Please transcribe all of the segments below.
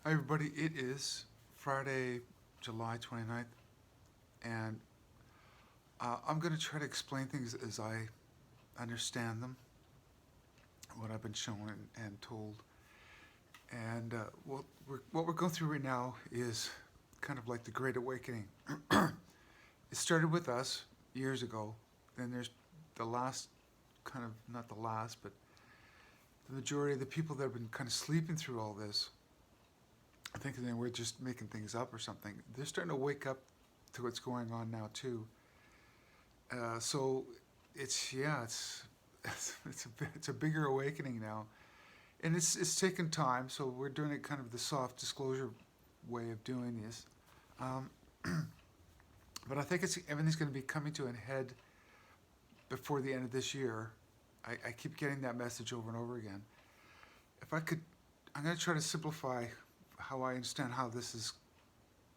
Hi, everybody. It is Friday, July 29th, and I'm going to try to explain things as I understand them, what I've been shown and told. And what we're going through right now is kind of like the Great Awakening. It started with us years ago. Then there's the last, kind of, not the last, but the majority of the people that have been kind of sleeping through all this, thinking that we're just making things up or something. They're starting to wake up to what's going on now too. So it's yeah, it's a bigger awakening now, and it's taken time. So we're doing it kind of the soft disclosure way of doing this. Um, but I think everything's going to be coming to an head before the end of this year. I keep getting that message over and over again. If I could, I'm going to try to simplify how I understand how this is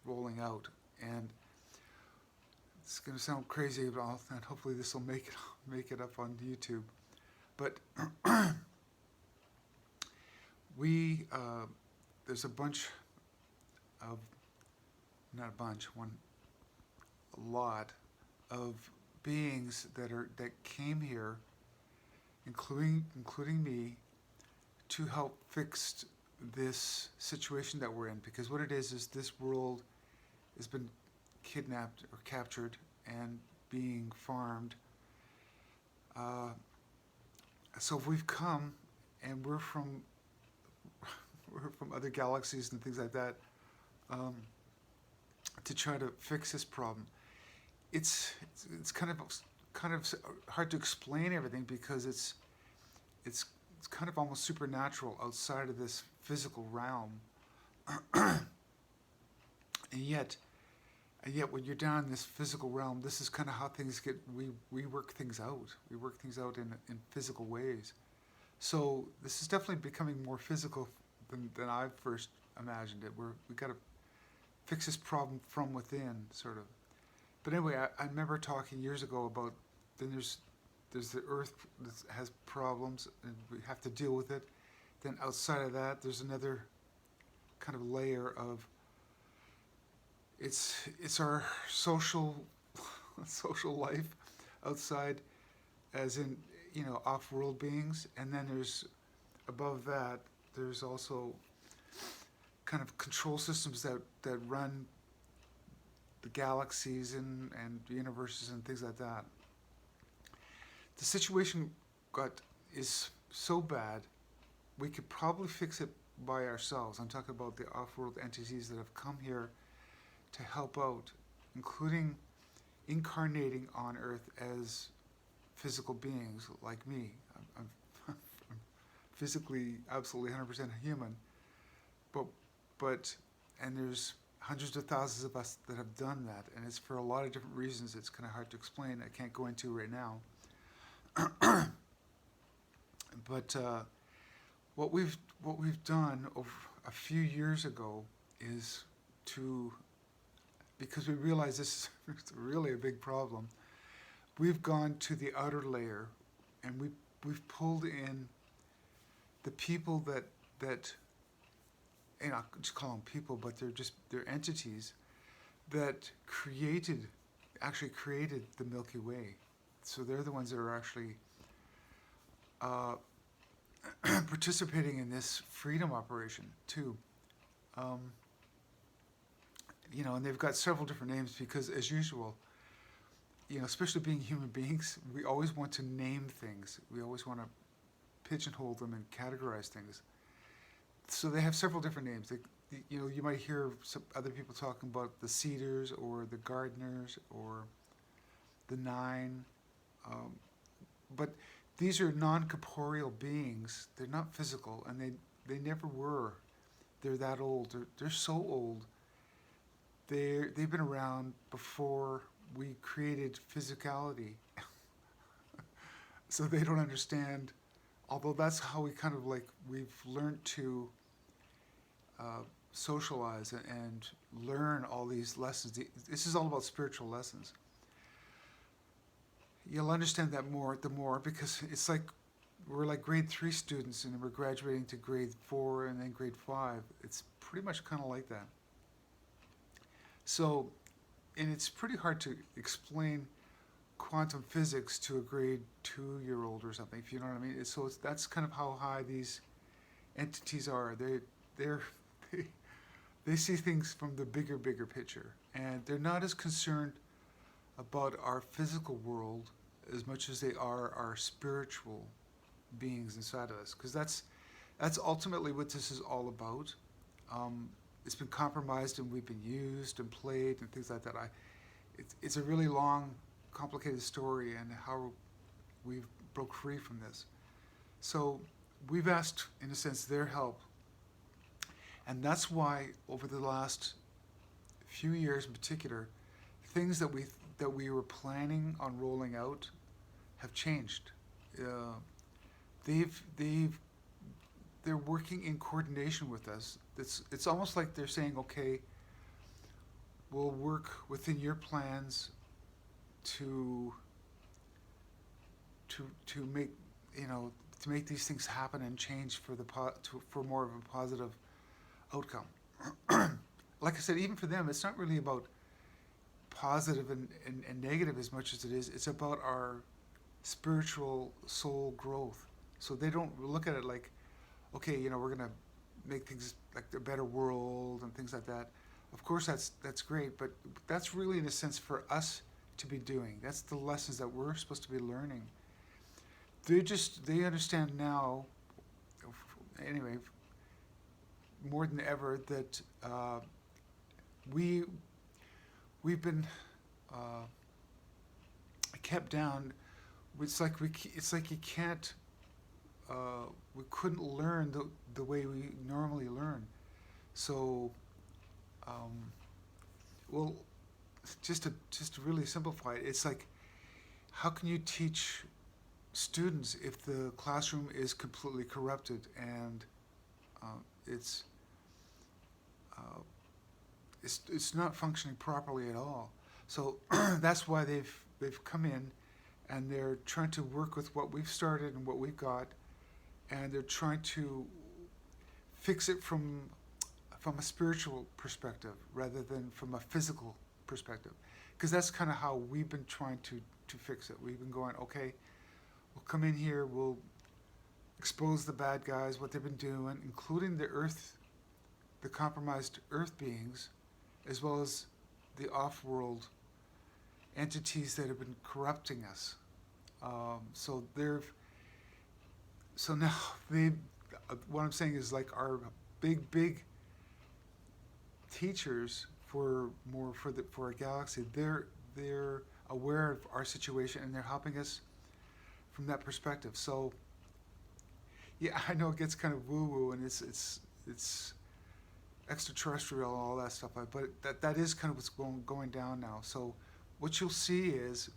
rolling out, and it's going to sound crazy, but and hopefully this will make it up on YouTube. But we there's a bunch of not a bunch one a lot of beings that came here, including me, to help fix this situation that we're in. Because what it is this world has been kidnapped or captured and being farmed. Uh, so we've come, and we're from other galaxies and things like that, um, to try to fix this problem. It's kind of hard to explain everything because it's it's kind of almost supernatural outside of this physical realm, and yet when you're down in this physical realm, this is kind of how things get. We work things out. We work things out in physical ways. So this is definitely becoming more physical than I first imagined it. We got to fix this problem from within, sort of. But anyway, I remember talking years ago about then there's the Earth that has problems and we have to deal with it. Then outside of that, there's another kind of layer of it's our social social life outside, as in off-world beings, and then there's above that there's also kind of control systems that run the galaxies and universes and things like that. The situation got is so bad, we could probably fix it by ourselves. I'm talking about the off-world entities that have come here to help out, including incarnating on Earth as physical beings like me. I'm physically absolutely 100% human, but but and there's hundreds of thousands of us that have done that, and it's for a lot of different reasons. It's kind of hard to explain. I can't go into right now. But what we've done over a few years ago is to, because we realize this is really a big problem. We've gone to the outer layer, and we've pulled in the people that I just call them people, but they're entities that actually created the Milky Way. So they're the ones that are actually uh, participating in this freedom operation too. Um, and they've got several different names because, as usual, especially being human beings, we always want to name things. We always want to pigeonhole them and categorize things. So they have several different names. You might hear some other people talking about the Cedars or the Gardeners or the Nine, um, but these are non-corporeal beings. They're not physical, and they never were. They're that old. They're so old. They've been around before we created physicality, so they don't understand. Although that's how we kind of like we've learned to uh, socialize and learn all these lessons. This is all about spiritual lessons. You'll understand that more the more, because it's like we're like grade 3 students and we're graduating to grade 4 and then grade 5. It's pretty much kind of like that. So, and it's pretty hard to explain quantum physics to a grade 2-year old or something, if you know what I mean. That's kind of how high these entities are. They're they, they see things from the bigger picture, and they're not as concerned about our physical world as much as they are our spiritual beings inside of us, because that's ultimately what this is all about. It's been compromised and we've been used and played and things like that. It's a really long, complicated story and how we've broke free from this. So we've asked, in a sense, their help, and that's why over the last few years, in particular, things that we were planning on rolling out have changed. They're working in coordination with us. It's almost like they're saying, okay, we'll work within your plans to make to make these things happen and change for more of a positive outcome. Like I said, even for them, it's not really about positive and negative as much as it's about our spiritual soul growth. So they don't look at it like, okay, we're gonna make things like a better world and things like that. Of course, that's great, but that's really, in a sense, for us to be doing. That's the lessons that we're supposed to be learning. They understand now, anyway, more than ever, that we've been kept down. It's like you can't. We couldn't learn the way we normally learn. So, well, just to really simplify it, it's like, how can you teach students if the classroom is completely corrupted and it's not functioning properly at all? So that's why they've come in, and they're trying to work with what we've started and what we've got, and they're trying to fix it from a spiritual perspective rather than from a physical perspective, because that's kind of how we've been trying to fix it. We've been going, okay, we'll come in here, we'll expose the bad guys, what they've been doing, including the compromised earth beings, as well as the off-world entities that have been corrupting us. So now what I'm saying is, like, our big teachers for our galaxy, they're aware of our situation and they're helping us from that perspective. So yeah, I know it gets kind of woo-woo and it's extraterrestrial and all that stuff, but that is kind of what's going down now. So what you'll see is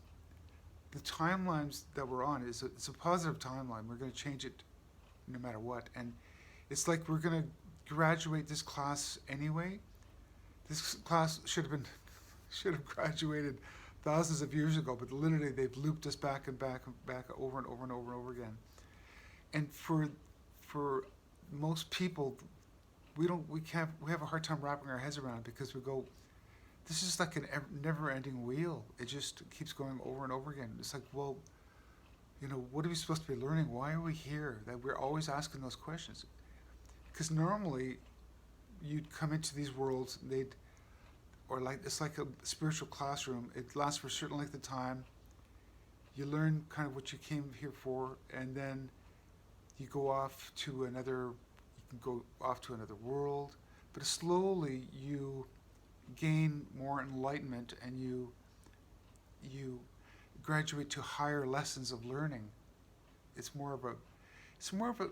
the timelines that we're on it's a positive timeline. We're going to change it no matter what, and it's like we're going to graduate this class anyway. This class should have graduated thousands of years ago, but literally they've looped us back and back and back over and over and over and over again. And for most people, we have a hard time wrapping our heads around it, because we go, this is like a never-ending wheel. It just keeps going over and over again. It's like, well, what are we supposed to be learning? Why are we here? That we're always asking those questions. Because normally, you'd come into these worlds, it's like a spiritual classroom. It lasts for a certain length of time. You learn kind of what you came here for, and then you can go off to another world. But slowly you gain more enlightenment, and you graduate to higher lessons of learning. It's more of a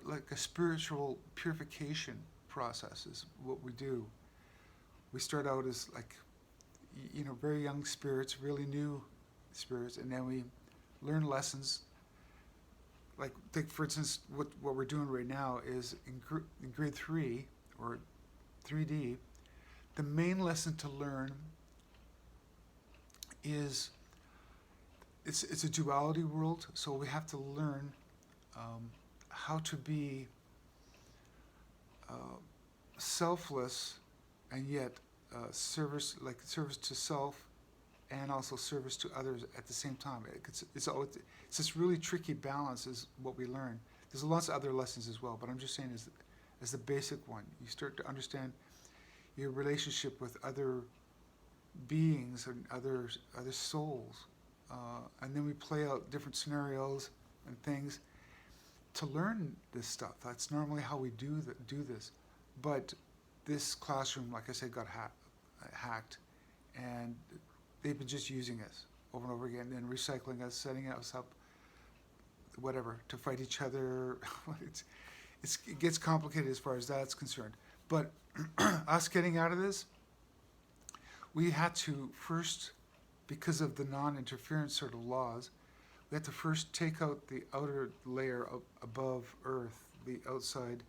like a spiritual purification process is what we do. We start out as, like, very young spirits, really new spirits, and then we learn lessons. Like, take for instance, what we're doing right now is in grade 3 or 3D. The main lesson to learn is it's a duality world, so we have to learn how to be uh, selfless and yet service to self and also service to others at the same time. It's this really tricky balance is what we learn. There's lots of other lessons as well, but I'm just saying as the basic one. You start to understand your relationship with other beings and other souls, and then we play out different scenarios and things to learn this stuff. That's normally how we do this, but this classroom, like I said, got hacked, and they've been just using us over and over again, and recycling us, setting us up, whatever, to fight each other. It gets complicated as far as that's concerned. But us getting out of this, we had to first, because of the non-interference sort of laws, we had to first take out the outer layer above Earth, the outside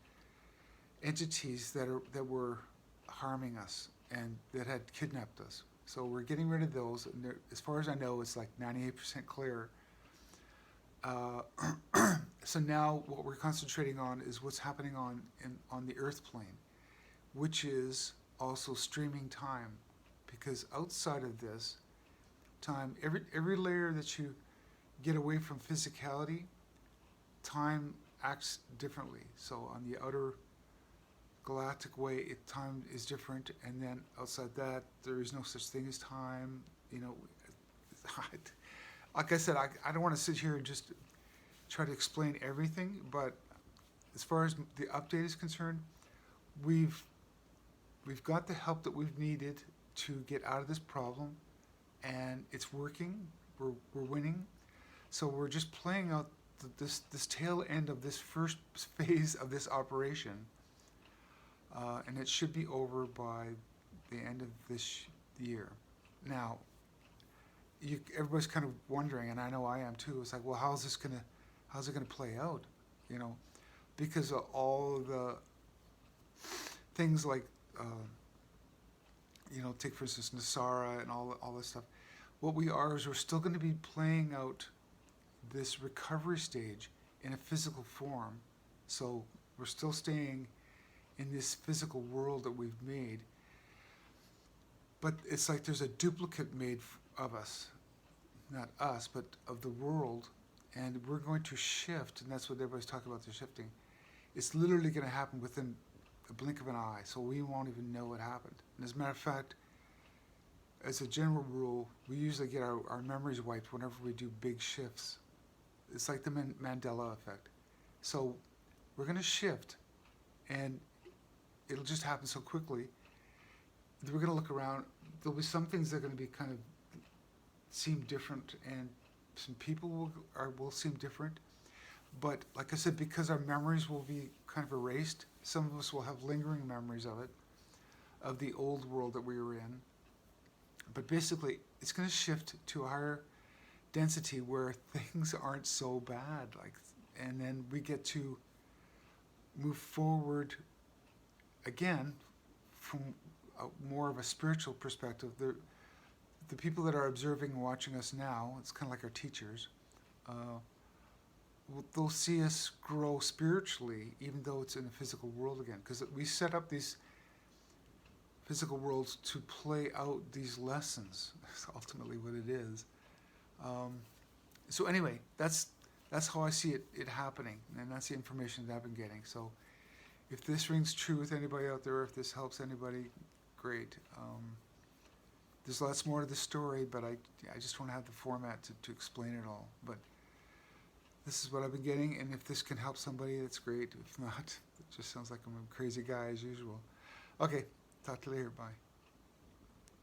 entities that were harming us and that had kidnapped us. So we're getting rid of those. And as far as I know, it's like 98% clear. So now what we're concentrating on is what's happening on the Earth plane, which is also streaming time, because outside of this time, every layer that you get away from physicality, time acts differently. So on the outer galactic way, time is different, and then outside that, there is no such thing as time. Like I said, I don't want to sit here and just try to explain everything, but as far as the update is concerned, we've got the help that we've needed to get out of this problem, and it's working. We're winning. So we're just playing out this tail end of this first phase of this operation, and it should be over by the end of this year. Now, everybody's kind of wondering, and I know I am too. It's like, well, how's it gonna play out? Because of all of the things like, take for instance Nasara and all this stuff. What we are is we're still going to be playing out this recovery stage in a physical form. So we're still staying in this physical world that we've made, but it's like there's a duplicate made of us, not us, but of the world, and we're going to shift, and that's what everybody's talking about, the shifting. It's literally going to happen within a blink of an eye, so we won't even know what happened. And as a matter of fact, as a general rule, we usually get our memories wiped whenever we do big shifts. It's like the Mandela effect. So we're going to shift, and it'll just happen so quickly. We're going to look around. There'll be some things that are going to be kind of seem different, and some people will seem different. But like I said, because our memories will be kind of erased, some of us will have lingering memories of the old world that we were in. But basically, it's going to shift to a higher density where things aren't so bad. And then we get to move forward again from more of a spiritual perspective. The people that are observing and watching us now, it's kind of like our teachers, they'll see us grow spiritually, even though it's in the physical world again. Because we set up these physical worlds to play out these lessons. That's ultimately what it is. So anyway, that's how I see it happening, and that's the information that I've been getting. So if this rings true with anybody out there, if this helps anybody, great. There's lots more to the story, but I just don't have the format to explain it all. But this is what I've been getting, and if this can help somebody, that's great. If not, it just sounds like I'm a crazy guy as usual. Okay, talk to you later. Bye.